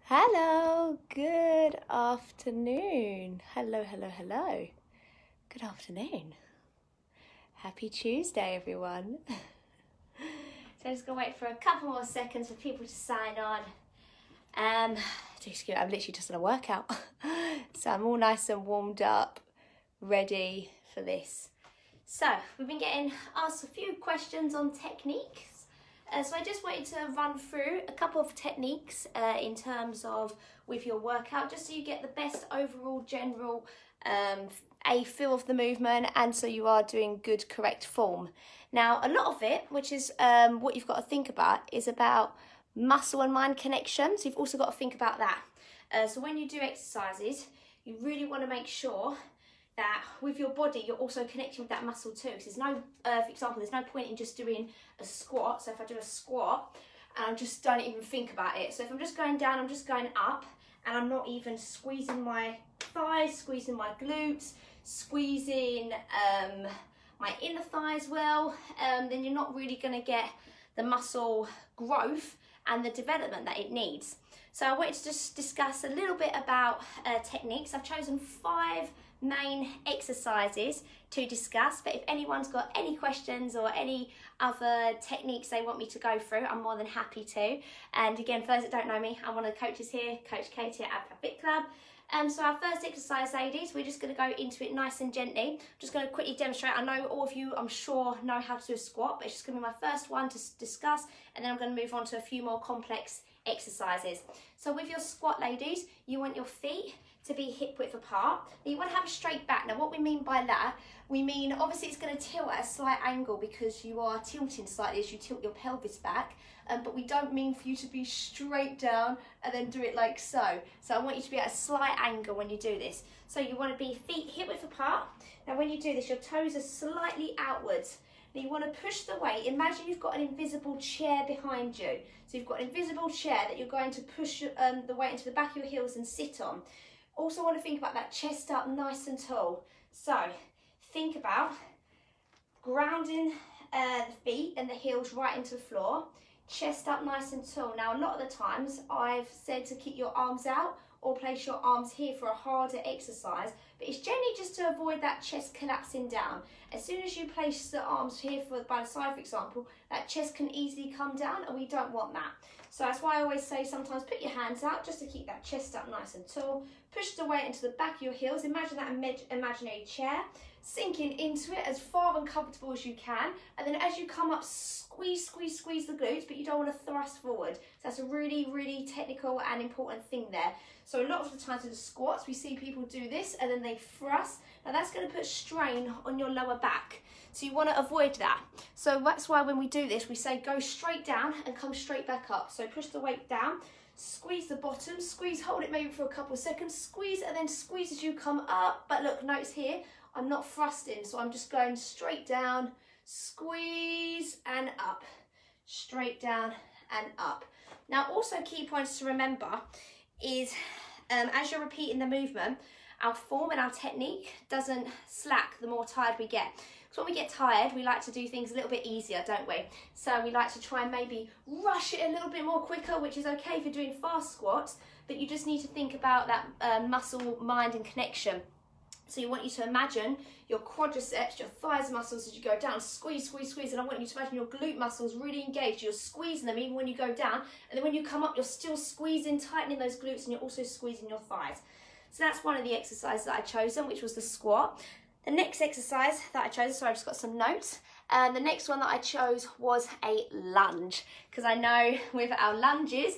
Hello, good afternoon. Hello. Good afternoon. Happy Tuesday, everyone. So I'm just gonna wait for a couple more seconds for people to sign on. I'm literally just on a workout. So I'm all nice and warmed up, ready for this. So we've been getting asked a few questions on techniques. So I just wanted to run through a couple of techniques in terms of with your workout, just so you get the best overall general feel of the movement, and so you are doing good, correct form. Now, a lot of it, which is what you've got to think about, is about muscle and mind connection. So you've also got to think about that. So when you do exercises, you really want to make sure that with your body you're also connecting with that muscle too. So there's no, for example, there's no point in just doing a squat. So if I do a squat and I just don't even think about it. So if I'm just going down, I'm just going up, and I'm not even squeezing my thighs, squeezing my glutes, squeezing my inner thighs well, then you're not really going to get the muscle growth and the development that it needs. So I wanted to just discuss a little bit about techniques. I've chosen 5 main exercises to discuss, but if anyone's got any questions or any other techniques they want me to go through, I'm more than happy to. And again, for those that don't know me, I'm one of the coaches here, Coach Katie at Fit Club. So our first exercise, ladies, we're just going to go into it nice and gently. I'm just going to quickly demonstrate. I know all of you, I'm sure, know how to do a squat, but it's just going to be my first one to discuss, and then I'm going to move on to a few more complex exercises. So with your squat, ladies, you want your feet to be hip width apart. Now you want to have a straight back. Now what we mean by that, we mean obviously it's going to tilt at a slight angle because you are tilting slightly as you tilt your pelvis back, but we don't mean for you to be straight down and then do it like so. So I want you to be at a slight angle when you do this. So you want to be feet hip width apart. Now when you do this, your toes are slightly outwards. Now you want to push the weight. Imagine you've got an invisible chair behind you. So you've got an invisible chair that you're going to push the weight into the back of your heels and sit on. Also want to think about that chest up nice and tall. So think about grounding the feet and the heels right into the floor, chest up nice and tall. Now a lot of the times I've said to keep your arms out or place your arms here for a harder exercise, but it's generally just to avoid that chest collapsing down. As soon as you place the arms here by the side, for example, that chest can easily come down, and we don't want that. So that's why I always say sometimes put your hands out just to keep that chest up nice and tall. Push the weight into the back of your heels. Imagine that imaginary chair, sinking into it as far and comfortable as you can. And then as you come up, squeeze the glutes, but you don't want to thrust forward. So that's a really, really technical and important thing there. So a lot of the times with the squats, we see people do this and then they thrust. Now that's going to put strain on your lower back. So you want to avoid that. So that's why when we do this, we say go straight down and come straight back up. So push the weight down, squeeze the bottom, squeeze, hold it maybe for a couple of seconds, squeeze, and then squeeze as you come up. But look, notice here, I'm not thrusting, so I'm just going straight down, squeeze and up, straight down and up. Now also key points to remember is as you're repeating the movement, our form and our technique doesn't slack the more tired we get. Because when we get tired, we like to do things a little bit easier, don't we? So we like to try and maybe rush it a little bit more quicker, which is okay for doing fast squats, but you just need to think about that muscle, mind and connection. So you want you to imagine your quadriceps, your thighs muscles as you go down, squeeze, and I want you to imagine your glute muscles really engaged. You're squeezing them even when you go down, and then when you come up, you're still squeezing, tightening those glutes, and you're also squeezing your thighs. So that's one of the exercises that I chosen, which was the squat. The next exercise that I chose, sorry, I just got some notes. The next one that I chose was a lunge, because I know with our lunges,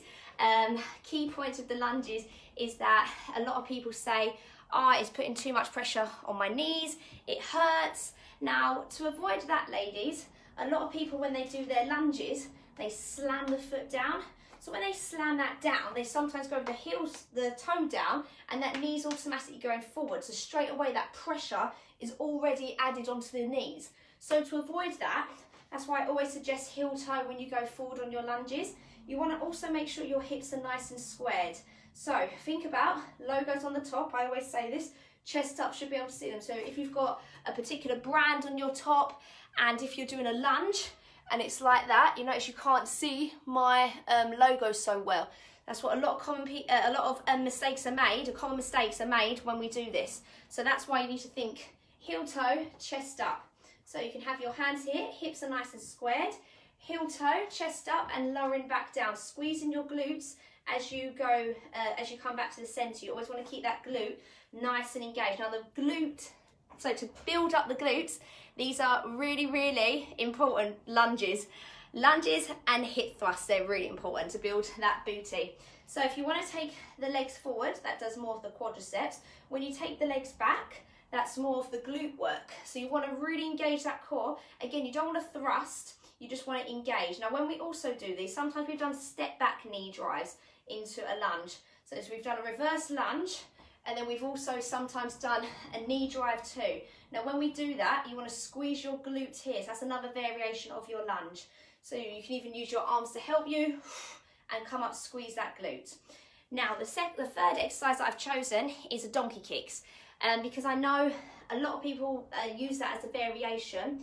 key points of the lunges is that a lot of people say, it's putting too much pressure on my knees, it hurts. Now, to avoid that, ladies, a lot of people, when they do their lunges, they slam the foot down. So when they slam that down, they sometimes go with the toe down, and that knee's automatically going forward. So straight away, that pressure is already added onto the knees. So to avoid that, that's why I always suggest heel toe when you go forward on your lunges. You want to also make sure your hips are nice and squared. So think about logos on the top. I always say this, chest up should be able to see them. So if you've got a particular brand on your top, and if you're doing a lunge and it's like that, you notice you can't see my logo so well. That's what a lot of mistakes are made. Common mistakes are made when we do this. So that's why you need to think heel toe, chest up. So you can have your hands here, hips are nice and squared, heel toe, chest up, and lowering back down, squeezing your glutes as you go, as you come back to the center. You always want to keep that glute nice and engaged. Now the glute, so to build up the glutes, these are really, really important lunges. Lunges and hip thrusts, they're really important to build that booty. So if you want to take the legs forward, that does more of the quadriceps. When you take the legs back, that's more of the glute work. So you want to really engage that core. Again, you don't want to thrust, you just want to engage. Now when we also do these, sometimes we've done step back knee drives into a lunge. So we've done a reverse lunge, and then we've also sometimes done a knee drive too. Now when we do that, you want to squeeze your glutes here. So that's another variation of your lunge. So you can even use your arms to help you and come up, squeeze that glute. Now the third exercise that I've chosen is a donkey kicks, because I know a lot of people use that as a variation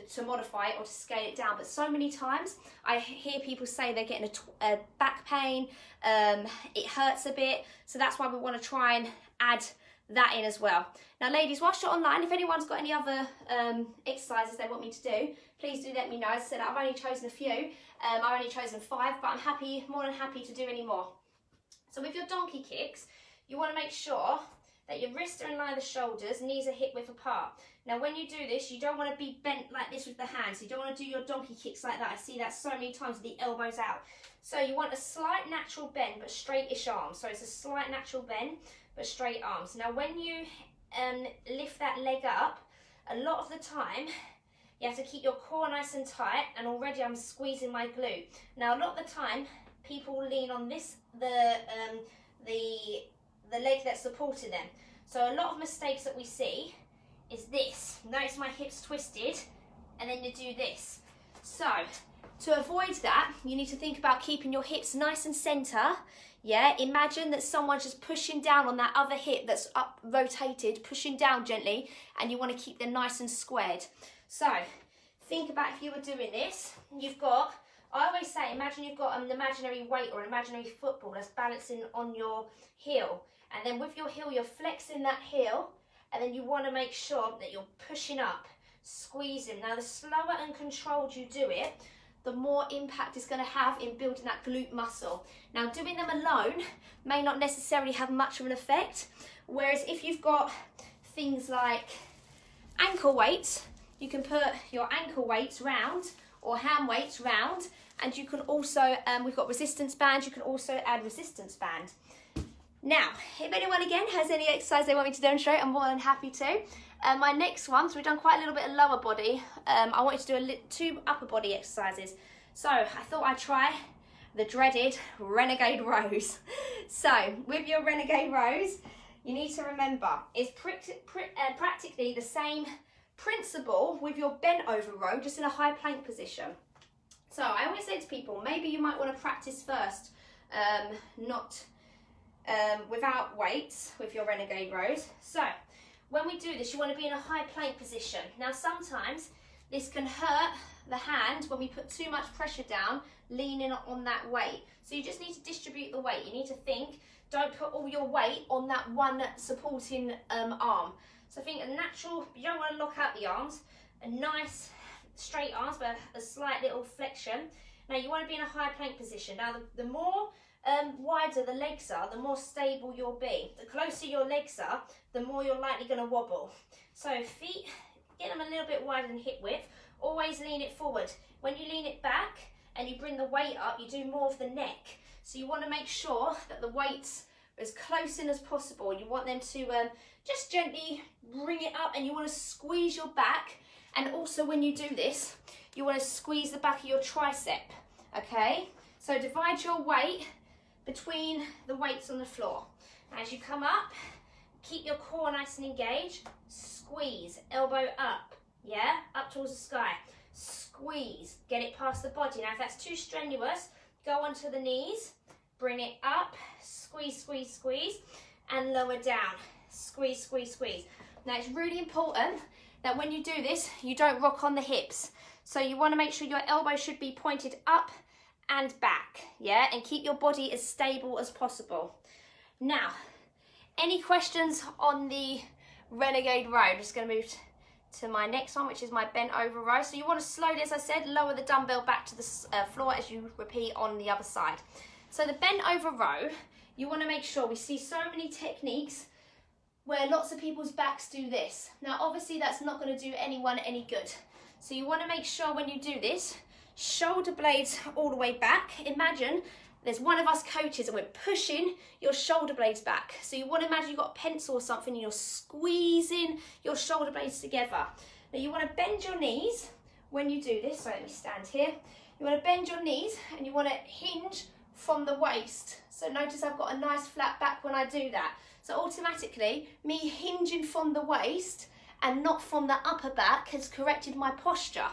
to modify it or to scale it down, but so many times I hear people say they're getting a back pain, it hurts a bit, so that's why we want to try and add that in as well. Now ladies, whilst you're online, if anyone's got any other exercises they want me to do, please do let me know. As I said, I've only chosen a few, I've only chosen 5, but I'm more than happy to do any more. So with your donkey kicks, you want to make sure that your wrists are in line with the shoulders, knees are hip width apart. Now when you do this, you don't want to be bent like this with the hands. You don't want to do your donkey kicks like that. I see that so many times with the elbows out. So you want a slight natural bend but straightish arms. So it's a slight natural bend but straight arms. Now when you lift that leg up, a lot of the time you have to keep your core nice and tight, and already I'm squeezing my glute. Now a lot of the time people lean on this, the leg that's supporting them. So a lot of mistakes that we see is this. Notice my hips twisted, and then you do this. So to avoid that, you need to think about keeping your hips nice and center. Yeah, imagine that someone's just pushing down on that other hip that's up, rotated, pushing down gently, and you want to keep them nice and squared. So think about if you were doing this, you've got, I always say, imagine you've got an imaginary weight or an imaginary football that's balancing on your heel. And then with your heel, you're flexing that heel, and then you want to make sure that you're pushing up, squeezing. Now, the slower and controlled you do it, the more impact it's going to have in building that glute muscle. Now, doing them alone may not necessarily have much of an effect, whereas if you've got things like ankle weights, you can put your ankle weights round or hand weights round, and you can also, we've got resistance bands, you can also add resistance band. Now, if anyone again has any exercise they want me to demonstrate, I'm more than happy to. My next one, so we've done quite a little bit of lower body. I wanted to do 2 upper body exercises. So I thought I'd try the dreaded Renegade rows. So with your Renegade rows, you need to remember it's practically the same principle with your bent over row, just in a high plank position. So I always say to people, maybe you might want to practice first, without weights with your Renegade rows. So when we do this, you want to be in a high plank position. Now sometimes this can hurt the hand when we put too much pressure down, leaning on that weight. So you just need to distribute the weight. You need to think, don't put all your weight on that one supporting arm. So think a natural, you don't want to lock out the arms, a nice straight arms but a slight little flexion. Now you want to be in a high plank position. Now the more wider the legs are, the more stable you'll be. The closer your legs are, the more you're likely going to wobble. So feet, get them a little bit wider than hip width. Always lean it forward. When you lean it back and you bring the weight up, you do more of the neck. So you want to make sure that the weight's as close in as possible. You want them to just gently bring it up, and you want to squeeze your back. And also when you do this, you want to squeeze the back of your tricep, okay? So divide your weight between the weights on the floor. As you come up, keep your core nice and engaged. Squeeze, elbow up, yeah? Up towards the sky. Squeeze, get it past the body. Now if that's too strenuous, go onto the knees, bring it up, squeeze, squeeze, squeeze, and lower down. Squeeze, squeeze, squeeze. Now it's really important that when you do this, you don't rock on the hips. So you want to make sure your elbow should be pointed up and back, yeah? And keep your body as stable as possible. Now, any questions on the Renegade row? I'm just going to move to my next one, which is my bent over row. So you want to slowly, as I said, lower the dumbbell back to the floor as you repeat on the other side. So the bent over row, you want to make sure, we see so many techniques where lots of people's backs do this. Now, obviously that's not going to do anyone any good. So you want to make sure when you do this, shoulder blades all the way back. Imagine there's one of us coaches and we're pushing your shoulder blades back. So you want to imagine you've got a pencil or something and you're squeezing your shoulder blades together. Now you want to bend your knees when you do this. So let me stand here. You want to bend your knees and you want to hinge from the waist. So notice I've got a nice flat back when I do that. So automatically, me hinging from the waist and not from the upper back has corrected my posture.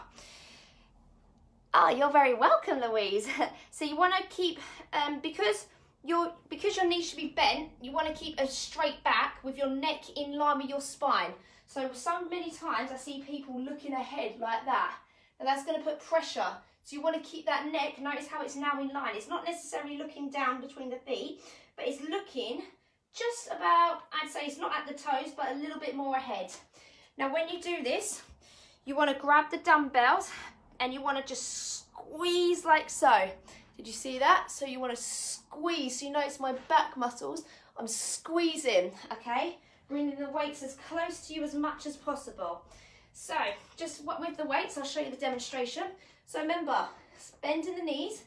Ah, you're very welcome, Louise. So you want to keep, because your knees should be bent, you want to keep a straight back with your neck in line with your spine. So many times I see people looking ahead like that, and that's going to put pressure. So you want to keep that neck, notice how it's now in line. It's not necessarily looking down between the feet, but it's looking just about, I'd say it's not at the toes, but a little bit more ahead. Now when you do this, you want to grab the dumbbells and you want to just squeeze like so. Did you see that? So you want to squeeze, so you notice my back muscles, I'm squeezing, okay? Bringing the weights as close to you as much as possible. So just with the weights, I'll show you the demonstration. So remember, bending the knees,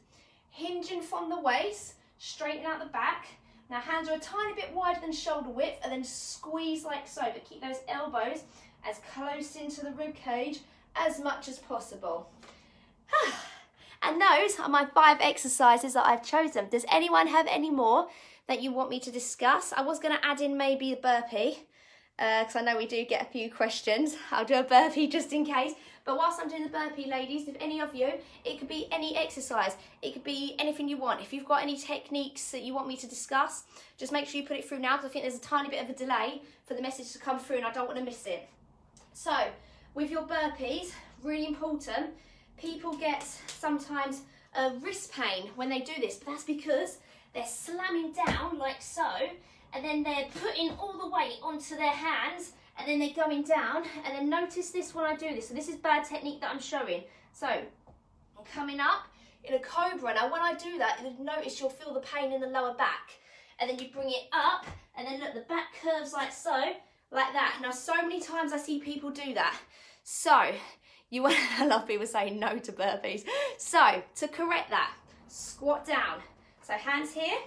hinging from the waist, straighten out the back. Now hands are a tiny bit wider than shoulder width and then squeeze like so, but keep those elbows as close into the rib cage as much as possible. And those are my 5 exercises that I've chosen. Does anyone have any more that you want me to discuss? I was going to add in maybe a burpee, because I know we do get a few questions. I'll do a burpee just in case. But whilst I'm doing the burpee, ladies, if any of you, it could be any exercise. It could be anything you want. If you've got any techniques that you want me to discuss, just make sure you put it through now, because I think there's a tiny bit of a delay for the message to come through and I don't want to miss it. So, with your burpees, really important, people get sometimes wrist pain when they do this, but that's because they're slamming down like so, and then they're putting all the weight onto their hands, and then they're going down, and then notice this when I do this. So this is bad technique that I'm showing. So I'm coming up in a cobra. Now when I do that, you'll notice you'll feel the pain in the lower back, and then you bring it up, and then look, the back curves like so, like that. Now so many times I see people do that. So you want, I love people saying no to burpees. So to correct that, squat down. So hands here,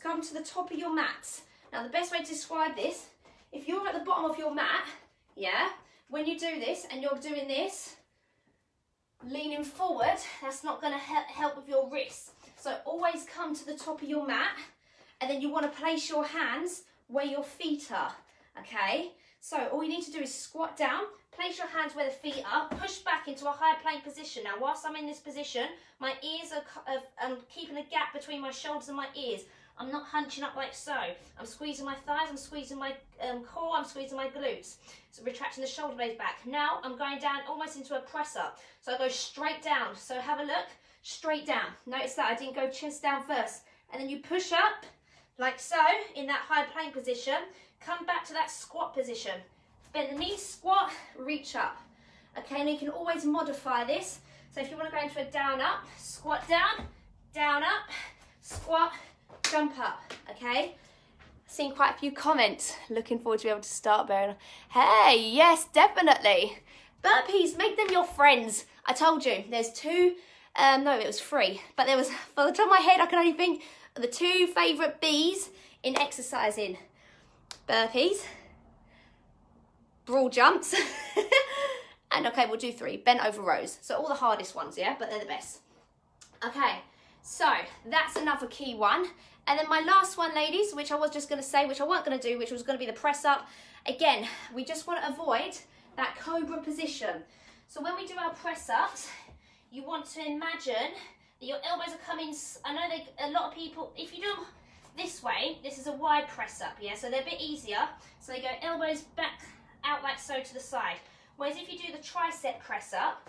come to the top of your mat. Now the best way to describe this, if you're at the bottom of your mat, yeah, when you do this and you're doing this, leaning forward, that's not going to help with your wrists. So always come to the top of your mat, and then you want to place your hands where your feet are, okay? So all you need to do is squat down, place your hands where the feet are, push back into a high plank position. Now whilst I'm in this position, my ears are, I'm keeping a gap between my shoulders and my ears. I'm not hunching up like so. I'm squeezing my thighs, I'm squeezing my core, I'm squeezing my glutes. So retracting the shoulder blades back. Now I'm going down almost into a press up. So I go straight down. So have a look, straight down. Notice that I didn't go chest down first. And then you push up like so in that high plank position. Come back to that squat position. Bend the knees, squat, reach up. Okay, and you can always modify this. So if you want to go into a down up, squat down up, squat, jump up, okay? Seen quite a few comments. Looking forward to be able to start bearing. Hey, yes, definitely. Burpees, make them your friends. I told you, there's 2, no, it was 3, but there was, for the top of my head, I can only think of the 2 favourite B's in exercising. Burpees, broad jumps, and okay, we'll do 3, bent over rows. So all the hardest ones, yeah, but they're the best. Okay, so that's another key one. And then my last one, ladies, which I was just going to say, which I weren't going to do, which was going to be the press up. Again, we just want to avoid that cobra position. So when we do our press ups, you want to imagine that your elbows are coming. I know a lot of people, if you do this way, this is a wide press up, yeah, so they're a bit easier. So they go elbows back out like so to the side. Whereas if you do the tricep press up,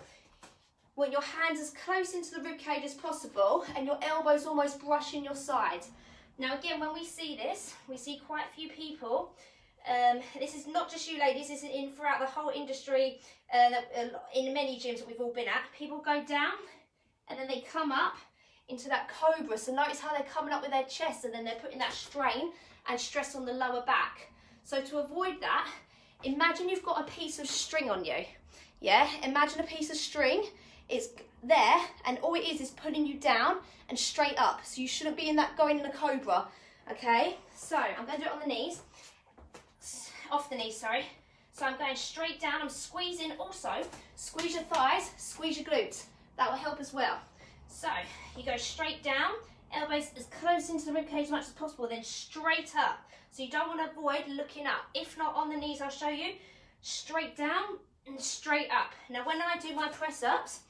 want your hands as close into the rib cage as possible and your elbows almost brushing your side. Now again, when we see this, we see quite a few people. This is not just you ladies, this is in throughout the whole industry, in many gyms that we've all been at. People go down and then they come up into that cobra. So notice how they're coming up with their chest and then they're putting that strain and stress on the lower back. So to avoid that, imagine you've got a piece of string on you. Yeah, imagine a piece of string. It's there and all it is pulling you down and straight up. So you shouldn't be in that going in a cobra. Okay, so I'm going to do it on the knees. Off the knees, sorry. So I'm going straight down. I'm squeezing also. Squeeze your thighs, squeeze your glutes. That will help as well. So you go straight down, elbows as close into the ribcage as much as possible, then straight up. So you don't want to avoid looking up. If not on the knees, I'll show you. Straight down and straight up. Now when I do my press ups,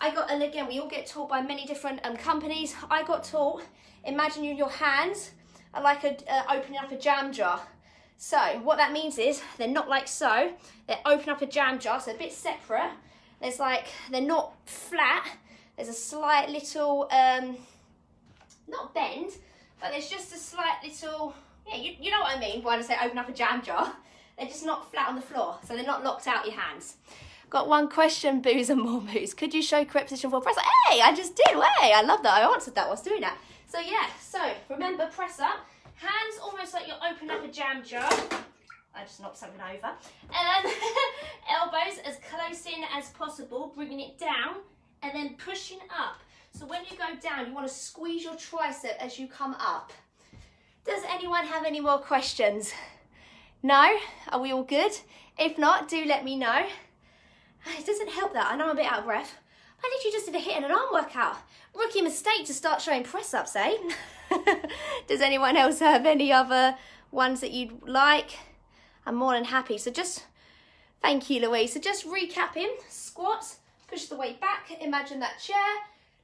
and again, we all get taught by many different companies. I got taught, imagine your hands are like opening up a jam jar. So what that means is they're not like so, they're open up a jam jar, so a bit separate. There's like, they're not flat, there's a slight little, not bend, but there's just a slight little, yeah, you know what I mean when I say open up a jam jar. They're just not flat on the floor, so they're not locked out your hands. Got one question, Booze and More Booze. Could you show correct position for press up? Hey, I just did, hey, I love that, I answered that whilst doing that. So yeah, so remember press up, hands almost like you're opening up a jam jar. I just knocked something over. Elbows as close in as possible, bringing it down and then pushing up. So when you go down, you want to squeeze your tricep as you come up. Does anyone have any more questions? No? Are we all good? If not, do let me know. It doesn't help that. I know I'm a bit out of breath. I literally just did a hit and an arm workout. Rookie mistake to start showing press-ups, eh? Does anyone else have any other ones that you'd like? I'm more than happy. So just, thank you, Louise. So just recapping, squats, push the weight back, imagine that chair.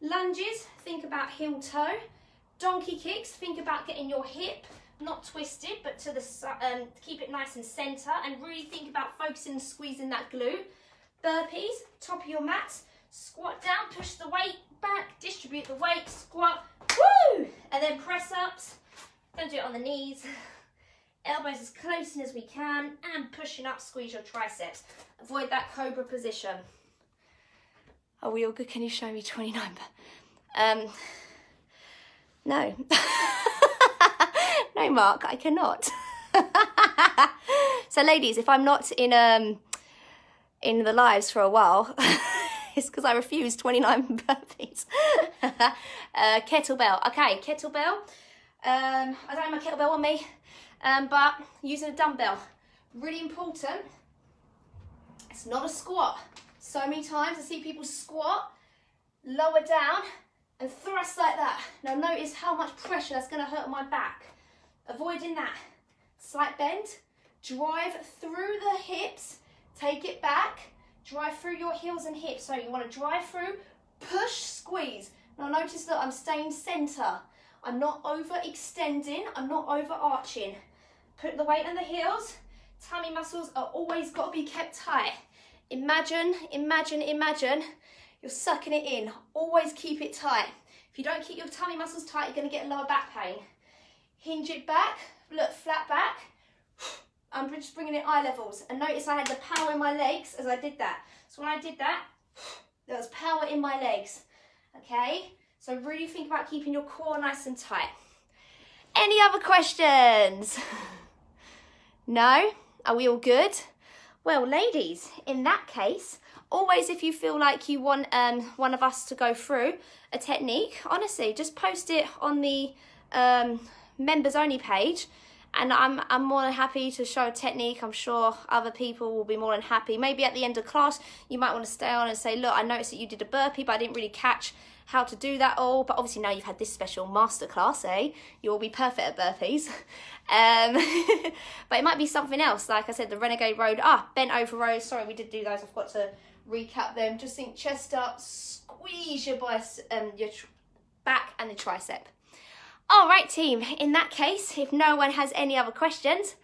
Lunges, think about heel toe. Donkey kicks, think about getting your hip not twisted, but to the keep it nice and center, and really think about focusing and squeezing that glute. Burpees, top of your mat, squat down, push the weight back, distribute the weight, squat, woo! And then press ups, gonna do it on the knees. Elbows as close in as we can, and pushing up, squeeze your triceps. Avoid that cobra position. Are we all good? Can you show me 29? No. No, Mark, I cannot. So ladies, if I'm not in the lives for a while, it's because I refuse 29 burpees. Kettlebell. Okay, kettlebell. I don't have my kettlebell on me, but using a dumbbell. Really important. It's not a squat. So many times I see people squat, lower down, and thrust like that. Now notice how much pressure that's going to hurt my back. Avoiding that. Slight bend. Drive through the hips. Take it back. Drive through your heels and hips. So you want to drive through, push, squeeze. Now notice that I'm staying center. I'm not overextending. I'm not overarching. Put the weight on the heels. Tummy muscles are always got to be kept tight. Imagine, imagine, imagine you're sucking it in. Always keep it tight. If you don't keep your tummy muscles tight, you're going to get lower back pain. Hinge it back. Look, flat back. I'm just bringing it eye levels. And notice I had the power in my legs as I did that. So when I did that, there was power in my legs. Okay? So really think about keeping your core nice and tight. Any other questions? No? Are we all good? Well, ladies, in that case, always if you feel like you want one of us to go through a technique, honestly, just post it on the members only page, and I'm more than happy to show a technique. I'm sure other people will be more than happy. Maybe at the end of class, you might want to stay on and say, look, I noticed that you did a burpee, but I didn't really catch how to do that all. But obviously now you've had this special masterclass, eh? You'll be perfect at burpees. But it might be something else. Like I said, the Renegade road, bent over rows. Sorry, we did do those. I've got to recap them. Just think chest up, squeeze your back and the tricep. All right, team. In that case, if no one has any other questions,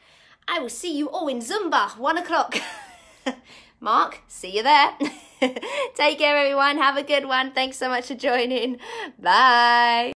I will see you all in Zumba, 1 o'clock. Mark, see you there. Take care, everyone. Have a good one. Thanks so much for joining. Bye.